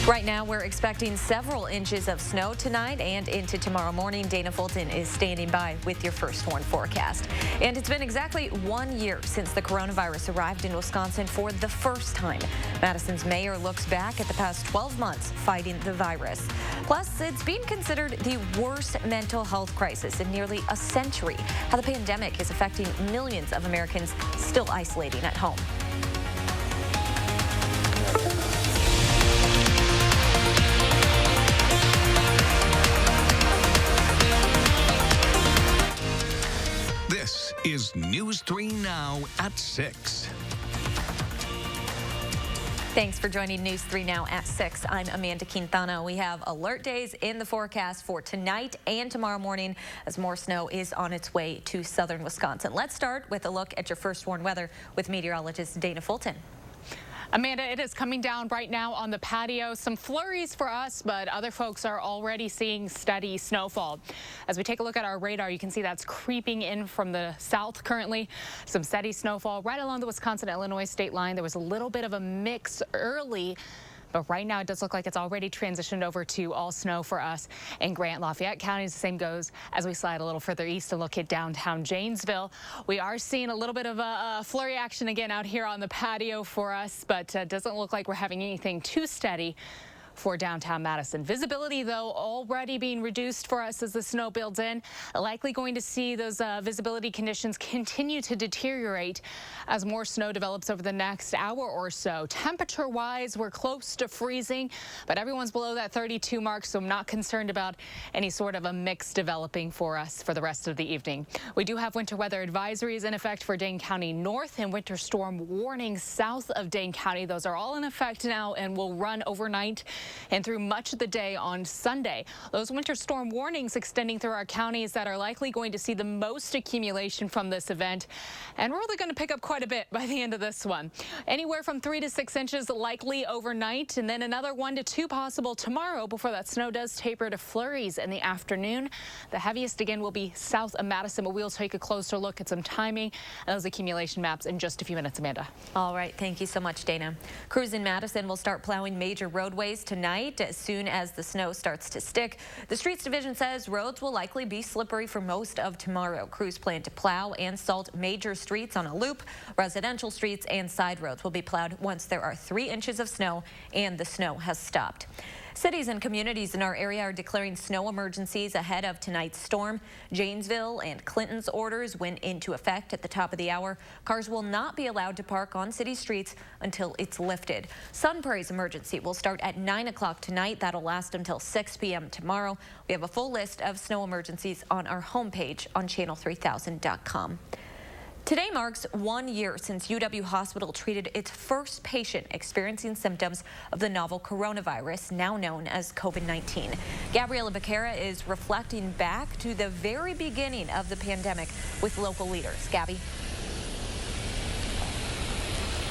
Right now, we're expecting several inches of snow tonight and into tomorrow morning. Dana Fulton is standing by with your first warn forecast. And it's been exactly 1 year since the coronavirus arrived in Wisconsin for the first time. Madison's mayor looks back at the past 12 months fighting the virus. Plus, it's being considered the worst mental health crisis in nearly a century. How the pandemic is affecting millions of Americans still isolating at home. This is News 3 Now at 6. Thanks for joining News 3 Now at 6. I'm Amanda Quintana. We have alert days in the forecast for tonight and tomorrow morning as more snow is on its way to southern Wisconsin. Let's start with a look at your first warn weather with meteorologist Dana Fulton. Amanda, it is coming down right now on the patio. Some flurries for us, but other folks are already seeing steady snowfall. As we take a look at our radar, you can see that's creeping in from the south currently. Some steady snowfall right along the Wisconsin-Illinois state line. There was a little bit of a mix early, but right now it does look like it's already transitioned over to all snow for us in Grant, Lafayette counties. The same goes as we slide a little further east and look at downtown Janesville. We are seeing a little bit of a flurry action again out here on the patio for us, but doesn't look like we're having anything too steady for downtown Madison. Visibility, though, already being reduced for us as the snow builds in. Likely going to see those visibility conditions continue to deteriorate as more snow develops over the next hour or so. Temperature-wise, we're close to freezing, but everyone's below that 32 mark, so I'm not concerned about any sort of a mix developing for us for the rest of the evening. We do have winter weather advisories in effect for Dane County north and winter storm warnings south of Dane County. Those are all in effect now and will run overnight and through much of the day on Sunday. Those winter storm warnings extending through our counties that are likely going to see the most accumulation from this event, and we're really going to pick up quite a bit by the end of this one. Anywhere from 3 to 6 inches likely overnight, and then another 1 to 2 possible tomorrow before that snow does taper to flurries in the afternoon. The heaviest again will be south of Madison, but we'll take a closer look at some timing and those accumulation maps in just a few minutes. Amanda. All right, thank you so much, Dana. Crews in Madison will start plowing major roadways tonight as soon as the snow starts to stick. The Streets Division says roads will likely be slippery for most of tomorrow. Crews plan to plow and salt major streets on a loop. Residential streets and side roads will be plowed once there are 3 inches of snow and the snow has stopped. Cities and communities in our area are declaring snow emergencies ahead of tonight's storm. Janesville and Clinton's orders went into effect at the top of the hour. Cars will not be allowed to park on city streets until it's lifted. Sun Prairie's emergency will start at 9 o'clock tonight. That'll last until 6 p.m. tomorrow. We have a full list of snow emergencies on our homepage on channel3000.com. Today marks 1 year since UW Hospital treated its first patient experiencing symptoms of the novel coronavirus, now known as COVID-19. Gabriela Becerra is reflecting back to the very beginning of the pandemic with local leaders. Gabby.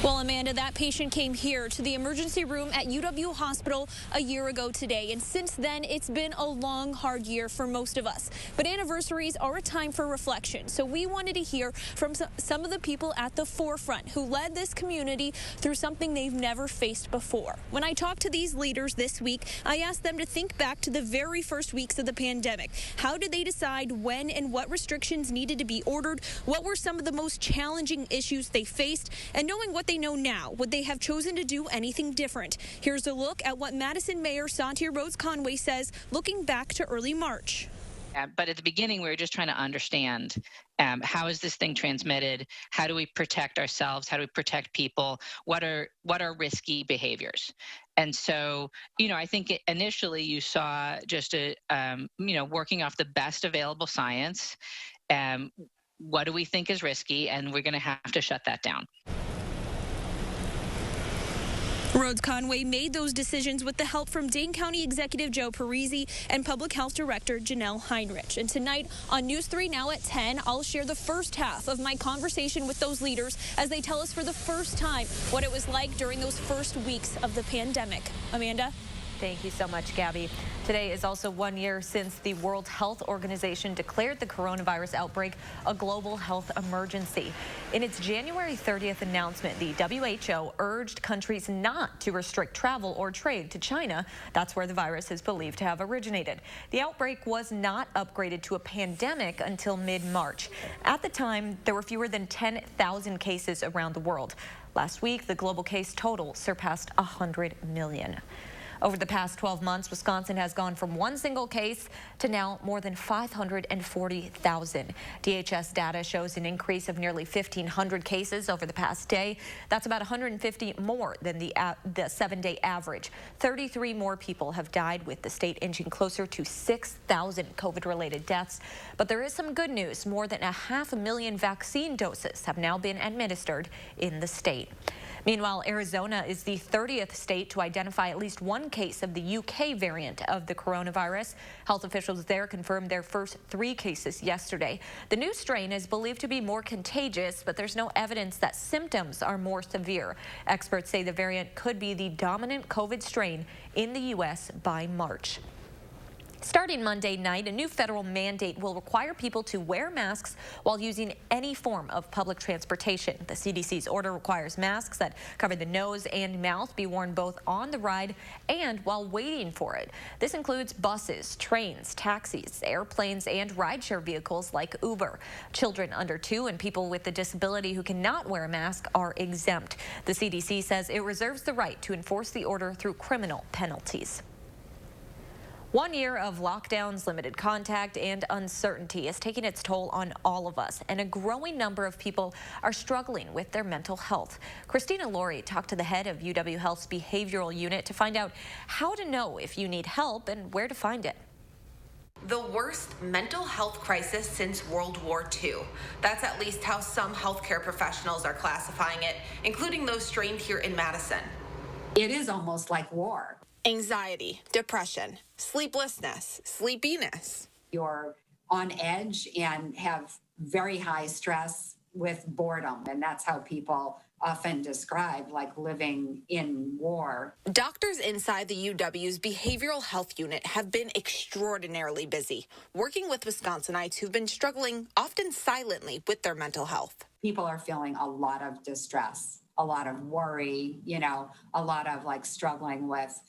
Well, Amanda, that patient came here to the emergency room at UW Hospital a year ago today. And since then, it's been a long, hard year for most of us. But anniversaries are a time for reflection. So we wanted to hear from some of the people at the forefront who led this community through something they've never faced before. When I talked to these leaders this week, I asked them to think back to the very first weeks of the pandemic. How did they decide when and what restrictions needed to be ordered? What were some of the most challenging issues they faced? And knowing what they know now, would they have chosen to do anything different? Here's a look at what Madison Mayor Santia Rhodes Conway says, looking back to early March. But at the beginning, we were just trying to understand how is this thing transmitted? How do we protect ourselves? How do we protect people? What are risky behaviors? And so, I think initially you saw just working off the best available science. What do we think is risky? And we're going to have to shut that down. Rhodes Conway made those decisions with the help from Dane County Executive Joe Parisi and Public Health Director Janelle Heinrich. And tonight on News 3 Now at 10, I'll share the first half of my conversation with those leaders as they tell us for the first time what it was like during those first weeks of the pandemic. Amanda? Thank you so much, Gabby. Today is also 1 year since the World Health Organization declared the coronavirus outbreak a global health emergency. In its January 30th announcement, the WHO urged countries not to restrict travel or trade to China. That's where the virus is believed to have originated. The outbreak was not upgraded to a pandemic until mid-March. At the time, there were fewer than 10,000 cases around the world. Last week, the global case total surpassed 100 million. Over the past 12 months, Wisconsin has gone from one single case to now more than 540,000. DHS data shows an increase of nearly 1,500 cases over the past day. That's about 150 more than the 7-day average. 33 more people have died, with the state inching closer to 6,000 COVID-related deaths. But there is some good news. More than 500,000 vaccine doses have now been administered in the state. Meanwhile, Arizona is the 30th state to identify at least one case of the UK variant of the coronavirus. Health officials there confirmed their first 3 cases yesterday. The new strain is believed to be more contagious, but there's no evidence that symptoms are more severe. Experts say the variant could be the dominant COVID strain in the U.S. by March. Starting Monday night, a new federal mandate will require people to wear masks while using any form of public transportation. The CDC's order requires masks that cover the nose and mouth be worn both on the ride and while waiting for it. This includes buses, trains, taxis, airplanes, and rideshare vehicles like Uber. Children under 2 and people with a disability who cannot wear a mask are exempt. The CDC says it reserves the right to enforce the order through criminal penalties. 1 year of lockdowns, limited contact, and uncertainty is taking its toll on all of us, and a growing number of people are struggling with their mental health. Christina Laurie talked to the head of UW Health's behavioral unit to find out how to know if you need help and where to find it. The worst mental health crisis since World War II. That's at least how some healthcare professionals are classifying it, including those trained here in Madison. It is almost like war. Anxiety, depression, sleeplessness, sleepiness. You're on edge and have very high stress with boredom, and that's how people often describe like living in war. Doctors inside the UW's behavioral health unit have been extraordinarily busy, working with Wisconsinites who've been struggling, often silently, with their mental health. People are feeling a lot of distress, a lot of worry, a lot of like struggling with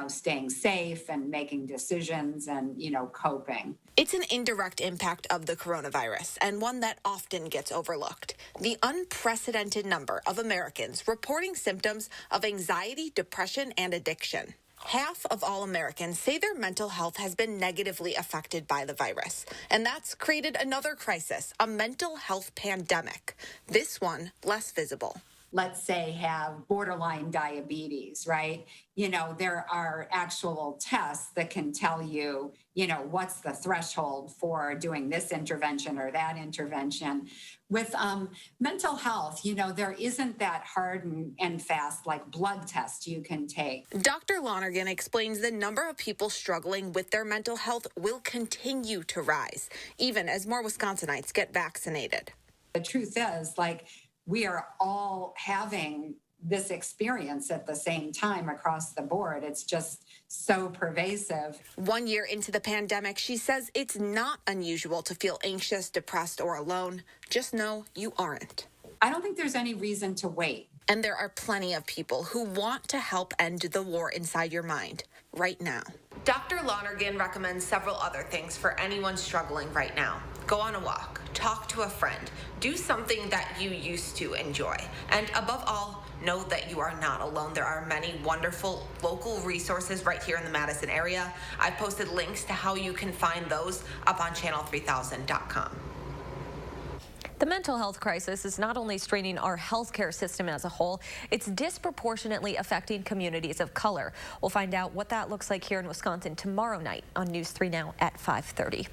staying safe and making decisions and, coping. It's an indirect impact of the coronavirus, and one that often gets overlooked. The unprecedented number of Americans reporting symptoms of anxiety, depression, and addiction. Half of all Americans say their mental health has been negatively affected by the virus, and that's created another crisis, a mental health pandemic. This one less visible. Let's say have borderline diabetes, right? There are actual tests that can tell you, what's the threshold for doing this intervention or that intervention. With mental health, there isn't that hard and fast like blood test you can take. Dr. Lonergan explains the number of people struggling with their mental health will continue to rise, even as more Wisconsinites get vaccinated. The truth is, we are all having this experience at the same time across the board. It's just so pervasive. 1 year into the pandemic, she says it's not unusual to feel anxious, depressed, or alone. Just know you aren't. I don't think there's any reason to wait. And there are plenty of people who want to help end the war inside your mind right now. Dr. Lonergan recommends several other things for anyone struggling right now. Go on a walk, talk to a friend, do something that you used to enjoy. And above all, know that you are not alone. There are many wonderful local resources right here in the Madison area. I've posted links to how you can find those up on channel3000.com. The mental health crisis is not only straining our healthcare system as a whole, it's disproportionately affecting communities of color. We'll find out what that looks like here in Wisconsin tomorrow night on News 3 Now at 5:30.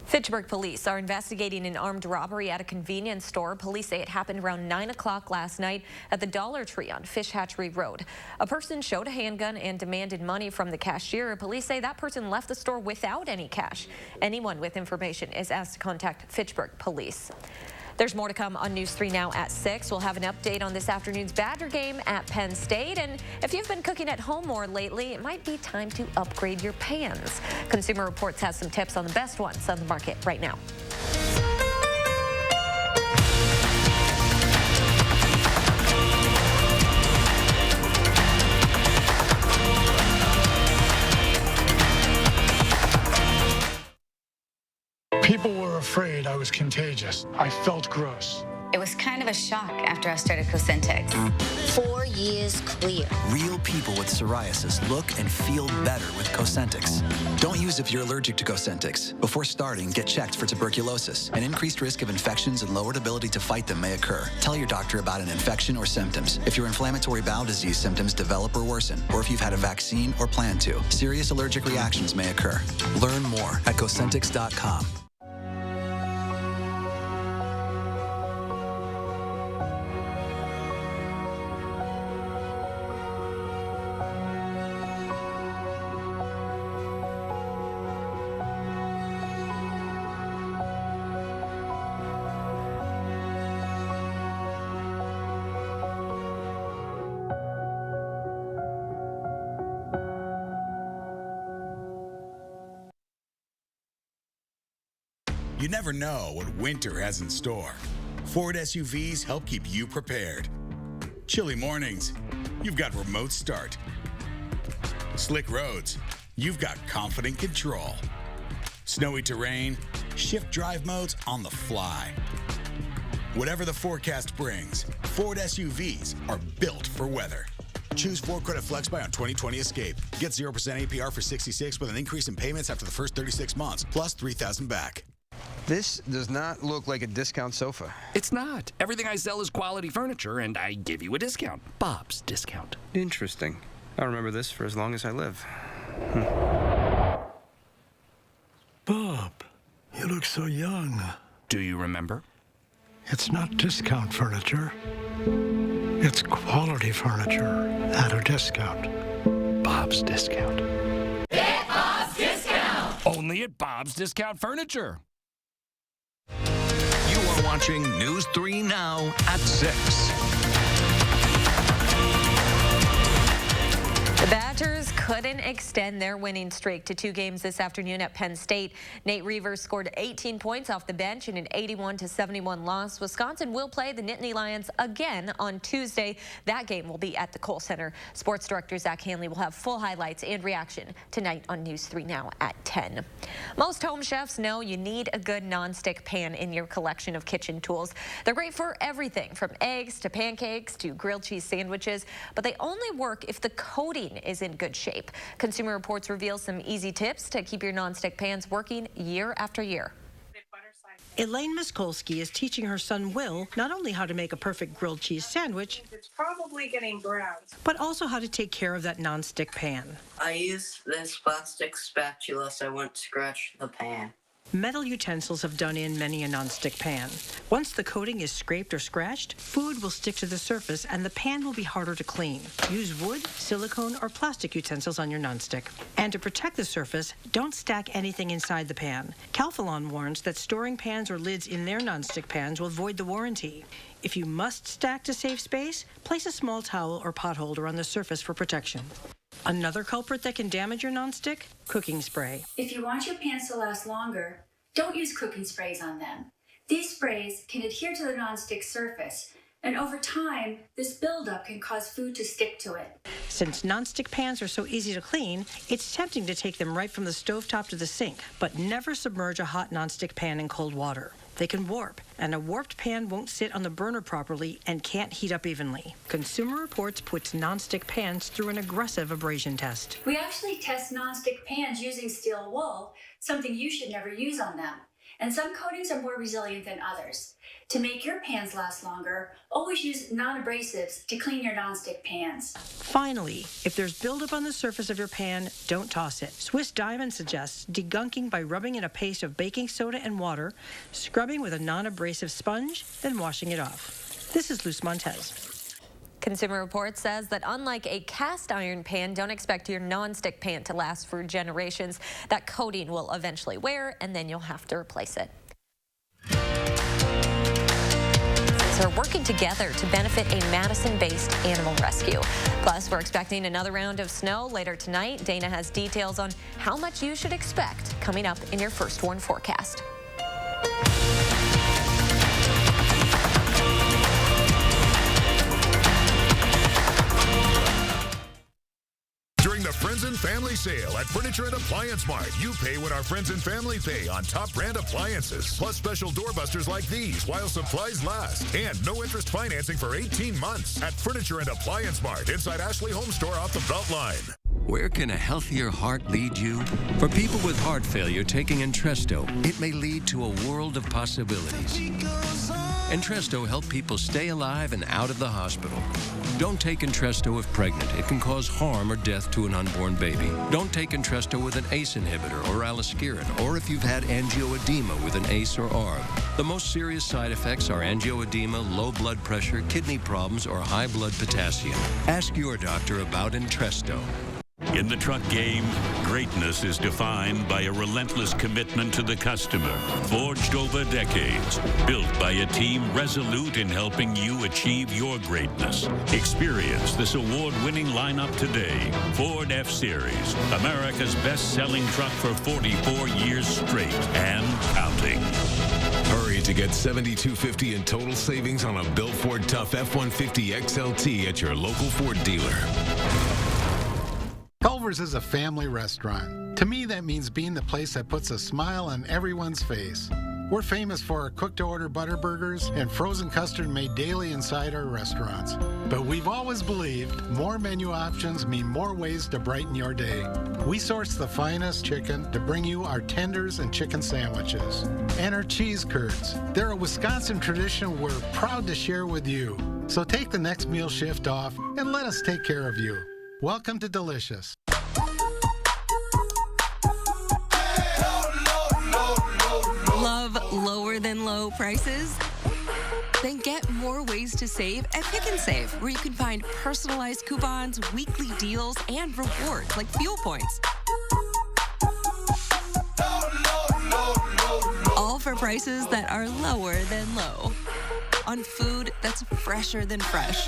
Fitchburg police are investigating an armed robbery at a convenience store. Police say it happened around 9 o'clock last night at the Dollar Tree on Fish Hatchery Road. A person showed a handgun and demanded money from the cashier. Police say that person left the store without any cash. Anyone with information is asked to contact Fitchburg police. There's more to come on News 3 Now at 6. We'll have an update on this afternoon's Badger game at Penn State. And if you've been cooking at home more lately, it might be time to upgrade your pans. Consumer Reports has some tips on the best ones on the market right now. People were afraid I was contagious. I felt gross. It was kind of a shock after I started Cosentix. 4 years clear. Real people with psoriasis look and feel better with Cosentix. Don't use if you're allergic to Cosentix. Before starting, get checked for tuberculosis. An increased risk of infections and lowered ability to fight them may occur. Tell your doctor about an infection or symptoms. If your inflammatory bowel disease symptoms develop or worsen, or if you've had a vaccine or plan to, serious allergic reactions may occur. Learn more at Cosentix.com. You never know what winter has in store. Ford SUVs help keep you prepared. Chilly mornings, you've got remote start. Slick roads, you've got confident control. Snowy terrain, shift drive modes on the fly. Whatever the forecast brings, Ford SUVs are built for weather. Choose Ford Credit Flex Buy on 2020 Escape. Get 0% APR for 66 with an increase in payments after the first 36 months, plus $3,000 back. This does not look like a discount sofa. It's not. Everything I sell is quality furniture, and I give you a discount. Bob's discount. Interesting. I'll remember this for as long as I live. Bob, you look so young. Do you remember? It's not discount furniture. It's quality furniture at a discount. Bob's discount. Get Bob's discount! Only at Bob's Discount Furniture. You are watching News 3 Now at 6. The Badgers couldn't extend their winning streak to 2 games this afternoon at Penn State. Nate Reavers scored 18 points off the bench in an 81-71 loss. Wisconsin will play the Nittany Lions again on Tuesday. That game will be at the Kohl Center. Sports director Zach Hanley will have full highlights and reaction tonight on News 3 Now at 10. Most home chefs know you need a good nonstick pan in your collection of kitchen tools. They're great for everything from eggs to pancakes to grilled cheese sandwiches, but they only work if the coating is in good shape. Consumer Reports reveals some easy tips to keep your nonstick pans working year after year. Elaine Miskolsky is teaching her son Will not only how to make a perfect grilled cheese sandwich, it's probably getting brown, but also how to take care of that nonstick pan. I use this plastic spatula so I won't scratch the pan. Metal utensils have done in many a nonstick pan. Once the coating is scraped or scratched, food will stick to the surface and the pan will be harder to clean. Use wood, silicone, or plastic utensils on your nonstick. And to protect the surface, don't stack anything inside the pan. Calphalon warns that storing pans or lids in their nonstick pans will void the warranty. If you must stack to save space, place a small towel or pot holder on the surface for protection. Another culprit that can damage your nonstick? Cooking spray. If you want your pans to last longer, don't use cooking sprays on them. These sprays can adhere to the nonstick surface, and over time, this buildup can cause food to stick to it. Since nonstick pans are so easy to clean, it's tempting to take them right from the stovetop to the sink, but never submerge a hot nonstick pan in cold water. They can warp, and a warped pan won't sit on the burner properly and can't heat up evenly. Consumer Reports puts nonstick pans through an aggressive abrasion test. We actually test nonstick pans using steel wool, something you should never use on them. And some coatings are more resilient than others. To make your pans last longer, always use non-abrasives to clean your nonstick pans. Finally, if there's buildup on the surface of your pan, don't toss it. Swiss Diamond suggests degunking by rubbing in a paste of baking soda and water, scrubbing with a non-abrasive sponge, then washing it off. This is Luz Montez. Consumer Reports says that unlike a cast iron pan, don't expect your nonstick pan to last for generations. That coating will eventually wear, and then you'll have to replace it. are working together to benefit a Madison-based animal rescue. Plus, we're expecting another round of snow later tonight. Dana has details on how much you should expect coming up in your First Warn forecast. During the Friends and Family Sale at Furniture and Appliance Mart, you pay what our friends and family pay on top brand appliances, plus special doorbusters like these while supplies last, and no interest financing for 18 months at Furniture and Appliance Mart inside Ashley Home Store off the Beltline. Where can a healthier heart lead you? For people with heart failure taking Entresto, it may lead to a world of possibilities. Entresto helps people stay alive and out of the hospital. Don't take Entresto if pregnant. It can cause harm or death to an unborn baby. Don't take Entresto with an ACE inhibitor or aliskiren, or if you've had angioedema with an ACE or ARB. The most serious side effects are angioedema, low blood pressure, kidney problems, or high blood potassium. Ask your doctor about Entresto. In the truck game, greatness is defined by a relentless commitment to the customer, forged over decades, built by a team resolute in helping you achieve your greatness. Experience this award-winning lineup today. Ford F-Series, America's best-selling truck for 44 years straight and counting. Hurry to get $7,250 in total savings on a Built Ford Tough F-150 XLT at your local Ford dealer. Culver's is a family restaurant. To me, that means being the place that puts a smile on everyone's face. We're famous for our cooked-to-order butter burgers and frozen custard made daily inside our restaurants. But we've always believed more menu options mean more ways to brighten your day. We source the finest chicken to bring you our tenders and chicken sandwiches. And our cheese curds. They're a Wisconsin tradition we're proud to share with you. So take the next meal shift off and let us take care of you. Welcome to Delicious. Love lower than low prices? Then get more ways to save at Pick 'n Save, where you can find personalized coupons, weekly deals, and rewards like fuel points. All for prices that are lower than low. On food that's fresher than fresh.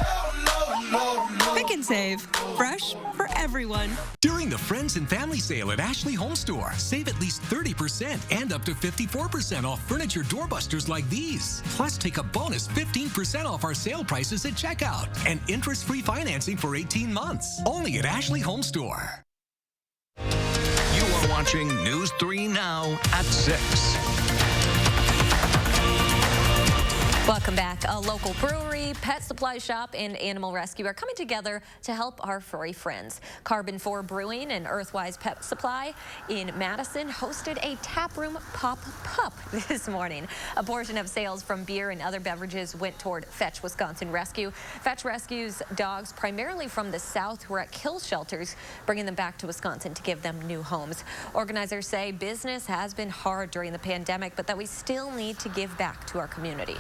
Pick 'n Save. Fresh for everyone. During the Friends and Family Sale at Ashley Home Store, save at least 30% and up to 54% off furniture doorbusters like these. Plus, take a bonus 15% off our sale prices at checkout and interest-free financing for 18 months. Only at Ashley Home Store. You are watching News 3 Now at 6. Welcome back. A local brewery, pet supply shop, and animal rescue are coming together to help our furry friends. Carbon 4 Brewing and Earthwise Pet Supply in Madison hosted a taproom pop-up this morning. A portion of sales from beer and other beverages went toward Fetch Wisconsin Rescue. Fetch rescues dogs primarily from the South who are at kill shelters, bringing them back to Wisconsin to give them new homes. Organizers say business has been hard during the pandemic, but that we still need to give back to our community.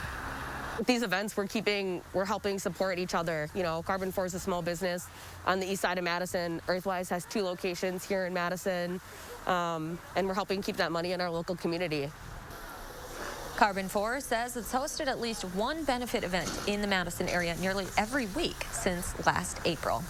These events, we're helping support each other. You know, Carbon 4 is a small business on the east side of Madison. Earthwise has 2 locations here in Madison, and we're helping keep that money in our local community. Carbon 4 says it's hosted at least one benefit event in the Madison area nearly every week since last April.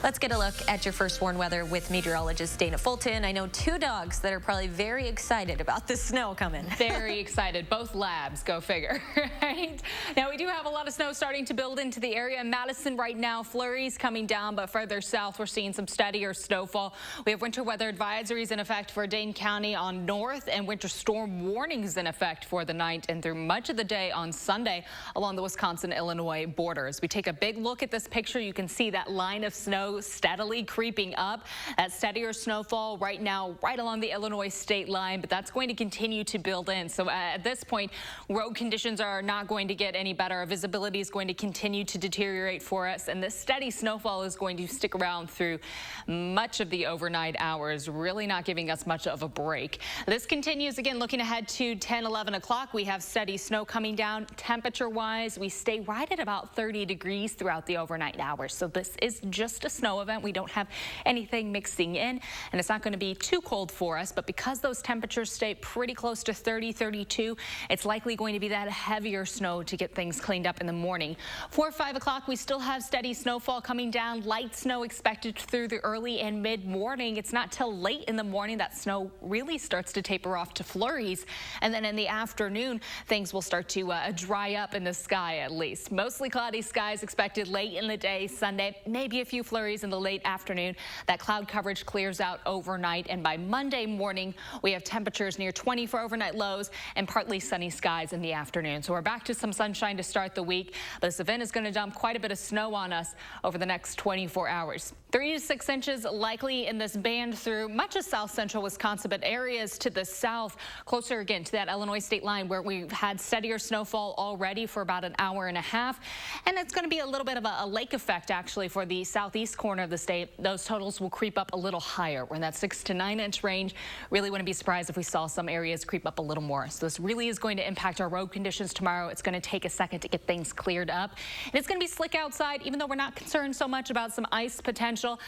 Let's get a look at your First Warn weather with meteorologist Dana Fulton. I know 2 dogs that are probably very excited about the snow coming. Very excited. Both labs, go figure, right? Now, we do have a lot of snow starting to build into the area. In Madison right now, flurries coming down, but further south, we're seeing some steadier snowfall. We have winter weather advisories in effect for Dane County on north and winter storm warnings in effect for the night and through much of the day on Sunday along the Wisconsin-Illinois border. As we take a big look at this picture, you can see that line of snow steadily creeping up. That steadier snowfall right now right along the Illinois state line, but that's going to continue to build in. So at this point, road conditions are not going to get any better. Our visibility is going to continue to deteriorate for us, and this steady snowfall is going to stick around through much of the overnight hours, really not giving us much of a break. This continues again looking ahead to 10, 11 o'clock. We have steady snow coming down. Temperature-wise, we stay right at about 30 degrees throughout the overnight hours. So this is just a snow event. We don't have anything mixing in, and it's not going to be too cold for us. But because those temperatures stay pretty close to 30, 32, it's likely going to be that heavier snow to get things cleaned up in the morning. 4 or 5 o'clock, we still have steady snowfall coming down. Light snow expected through the early and mid-morning. It's not till late in the morning that snow really starts to taper off to flurries. And then in the afternoon, things will start to dry up in the sky at least. Mostly cloudy skies expected late in the day Sunday, maybe a few flurries in the late afternoon. That cloud coverage clears out overnight, and by Monday morning, we have temperatures near 20 for overnight lows and partly sunny skies in the afternoon. So we're back to some sunshine to start the week. This event is going to dump quite a bit of snow on us over the next 24 hours. 3 to 6 inches likely in this band through much of south central Wisconsin, but areas to the south, closer again to that Illinois state line where we've had steadier snowfall already for about an hour and a half. And it's going to be a little bit of a lake effect actually for the southeast corner of the state. Those totals will creep up a little higher. We're in that 6 to 9 inch range. Really wouldn't be surprised if we saw some areas creep up a little more. So this really is going to impact our road conditions tomorrow. It's going to take a second to get things cleared up. And it's going to be slick outside, even though we're not concerned so much about some ice potential.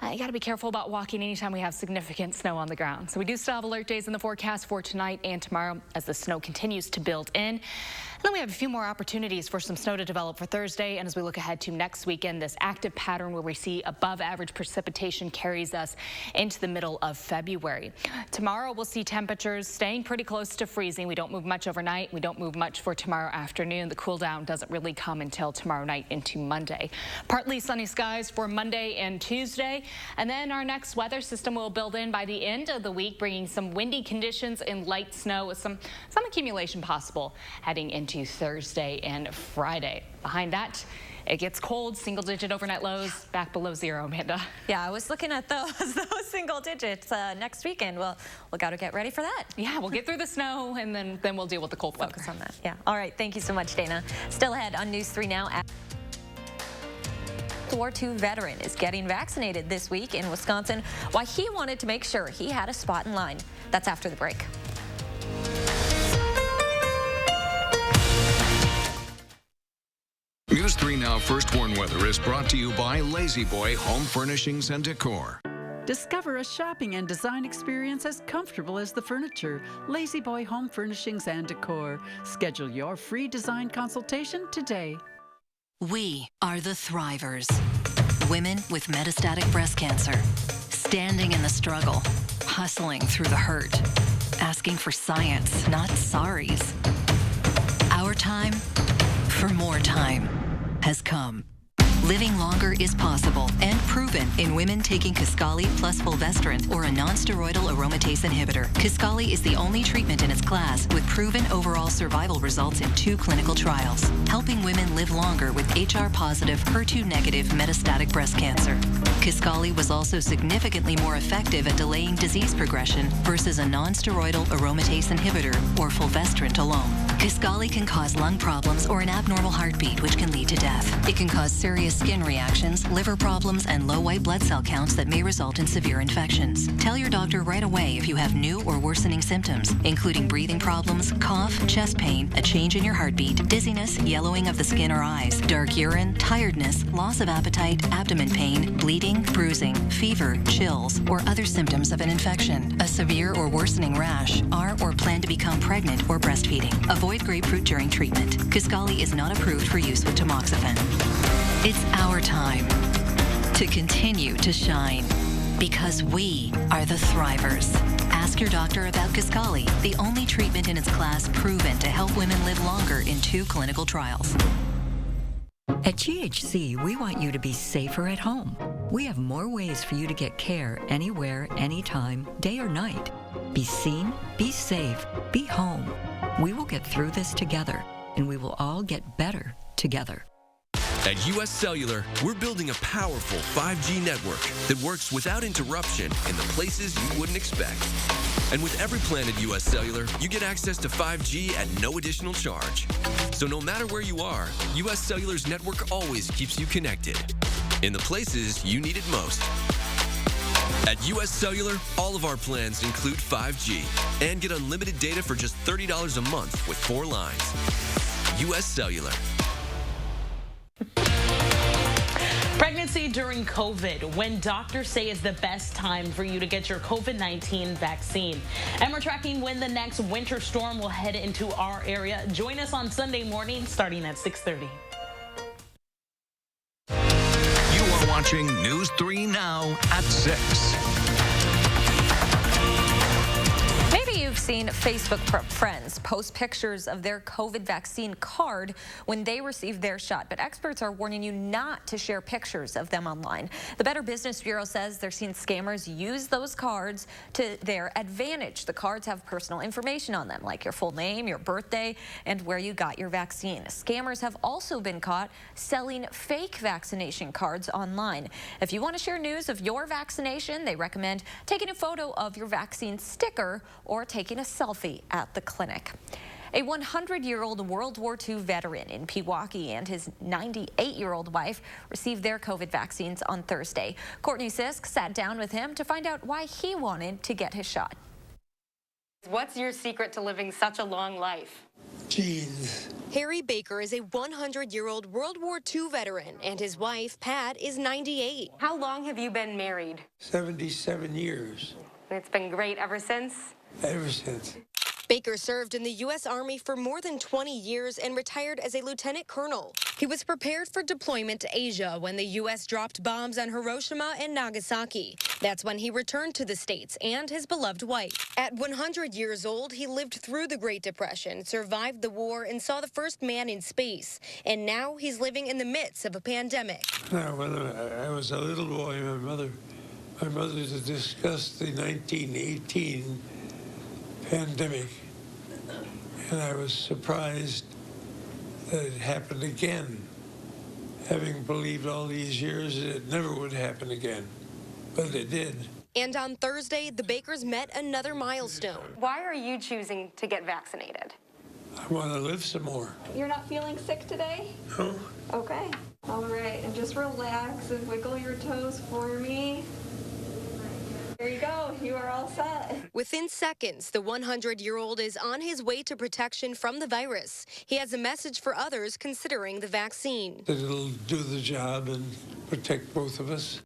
You got to be careful about walking anytime we have significant snow on the ground. So we do still have alert days in the forecast for tonight and tomorrow as the snow continues to build in. And then we have a few more opportunities for some snow to develop for Thursday. And as we look ahead to next weekend, this active pattern where we see above average precipitation carries us into the middle of February. Tomorrow we'll see temperatures staying pretty close to freezing. We don't move much overnight. We don't move much for tomorrow afternoon. The cool down doesn't really come until tomorrow night into Monday. Partly sunny skies for Monday and Tuesday. And then our next weather system will build in by the end of the week, bringing some windy conditions and light snow with some accumulation possible heading into Thursday and Friday. Behind that, it gets cold, single-digit overnight lows, back below zero, Amanda. Yeah, I was looking at those single digits next weekend. Well, we'll got to get ready for that. Yeah, we'll get through the snow, and then we'll deal with the cold weather. Focus on that. Yeah. All right. Thank you so much, Dana. Still ahead on News 3 Now. War II veteran is getting vaccinated this week in Wisconsin. Why he wanted to make sure he had a spot in line. That's after the break. News 3 Now First Warn Weather is brought to you by Lazy Boy Home Furnishings and Decor. Discover a shopping and design experience as comfortable as the furniture. Lazy Boy Home Furnishings and Decor. Schedule your free design consultation today. We are the Thrivers. Women with metastatic breast cancer. Standing in the struggle. Hustling through the hurt. Asking for science, not sorries. Our time for more time has come. Living longer is possible and proven in women taking Kisqali plus fulvestrant or a non-steroidal aromatase inhibitor. Kisqali is the only treatment in its class with proven overall survival results in 2 clinical trials, helping women live longer with HR-positive, HER2-negative metastatic breast cancer. Kisqali was also significantly more effective at delaying disease progression versus a non-steroidal aromatase inhibitor or fulvestrant alone. Kisqali can cause lung problems or an abnormal heartbeat, which can lead to death. It can cause serious skin reactions, liver problems, and low white blood cell counts that may result in severe infections. Tell your doctor right away if you have new or worsening symptoms, including breathing problems, cough, chest pain, a change in your heartbeat, dizziness, yellowing of the skin or eyes, dark urine, tiredness, loss of appetite, abdomen pain, bleeding, bruising, fever, chills, or other symptoms of an infection, a severe or worsening rash, are or plan to become pregnant or breastfeeding. Avoid grapefruit during treatment. Kisqali is not approved for use with tamoxifen. It's our time to continue to shine because we are the Thrivers. Ask your doctor about Kisqali, the only treatment in its class proven to help women live longer in 2 clinical trials. At GHC, we want you to be safer at home. We have more ways for you to get care anywhere, anytime, day or night. Be seen, be safe, be home. We will get through this together, and we will all get better together. At US Cellular, we're building a powerful 5G network that works without interruption in the places you wouldn't expect. And with every plan at US Cellular, you get access to 5G at no additional charge. So no matter where you are, US Cellular's network always keeps you connected in the places you need it most. At US Cellular, all of our plans include 5G and get unlimited data for just $30 a month with 4 lines. US Cellular. Pregnancy Emergency during COVID, when doctors say is the best time for you to get your COVID-19 vaccine. And we're tracking when the next winter storm will head into our area. Join us on Sunday morning starting at 6:30. You are watching News 3 Now at 6. Maybe you've seen Facebook friends post pictures of their COVID vaccine card when they received their shot, but experts are warning you not to share pictures of them online. The Better Business Bureau says they're seeing scammers use those cards to their advantage. The cards have personal information on them, like your full name, your birthday, and where you got your vaccine. Scammers have also been caught selling fake vaccination cards online. If you want to share news of your vaccination, they recommend taking a photo of your vaccine sticker or taking a selfie at the clinic. A 100-year-old World War II veteran in Pewaukee and his 98-year-old wife received their COVID vaccines on Thursday. Courtney Sisk sat down with him to find out why he wanted to get his shot. What's your secret to living such a long life? Genes. Harry Baker is a 100-year-old World War II veteran, and his wife, Pat, is 98. How long have you been married? 77 years. It's been great ever since? Ever since. Baker served in the U.S. Army for more than 20 years and retired as a lieutenant colonel. He was prepared for deployment to Asia when the U.S. dropped bombs on Hiroshima and Nagasaki. That's when he returned to the States and his beloved wife. At 100 years old, he lived through the Great Depression, survived the war, and saw the first man in space. And now he's living in the midst of a pandemic. Now, when I was a little boy, my mother discussed the 1918 pandemic, and I was surprised that it happened again, having believed all these years that it never would happen again, but it did. And on Thursday, the Bakers met another milestone. Why are you choosing to get vaccinated? I want to live some more. You're not feeling sick today? No. Okay. All right, and just relax and wiggle your toes for me. There you go. You are all set. Within seconds, the 100-year-old is on his way to protection from the virus. He has a message for others considering the vaccine. That it'll do the job and protect both of us.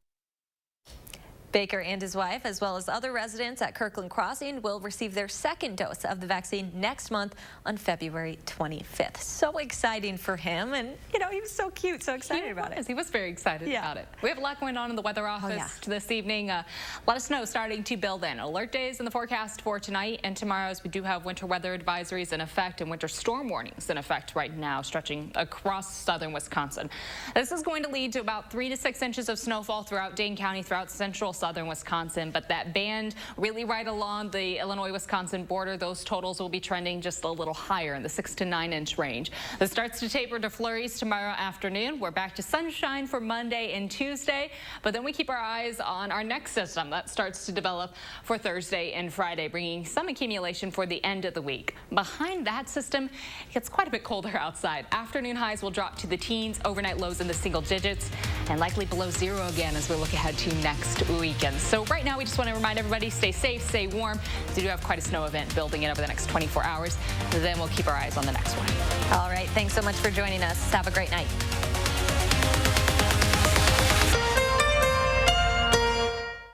Baker and his wife, as well as other residents at Kirkland Crossing, will receive their second dose of the vaccine next month on February 25th. So exciting for him, and you know, he was so cute, so excited about it. He was very excited about it. We have a lot going on in the weather office this evening. A lot of snow starting to build in. Alert days in the forecast for tonight and tomorrow, as we do have winter weather advisories in effect and winter storm warnings in effect right now, stretching across southern Wisconsin. This is going to lead to about 3 to 6 inches of snowfall throughout Dane County, throughout central southern Wisconsin, but that band really right along the Illinois-Wisconsin border, those totals will be trending just a little higher in the 6 to 9 inch range. That starts to taper to flurries tomorrow afternoon. We're back to sunshine for Monday and Tuesday, but then we keep our eyes on our next system that starts to develop for Thursday and Friday, bringing some accumulation for the end of the week. Behind that system, it gets quite a bit colder outside. Afternoon highs will drop to the teens, overnight lows in the single digits, and likely below zero again as we look ahead to next weekend. So right now, we just want to remind everybody, stay safe, stay warm. We do have quite a snow event building in over the next 24 hours. Then we'll keep our eyes on the next one. All right. Thanks so much for joining us. Have a great night.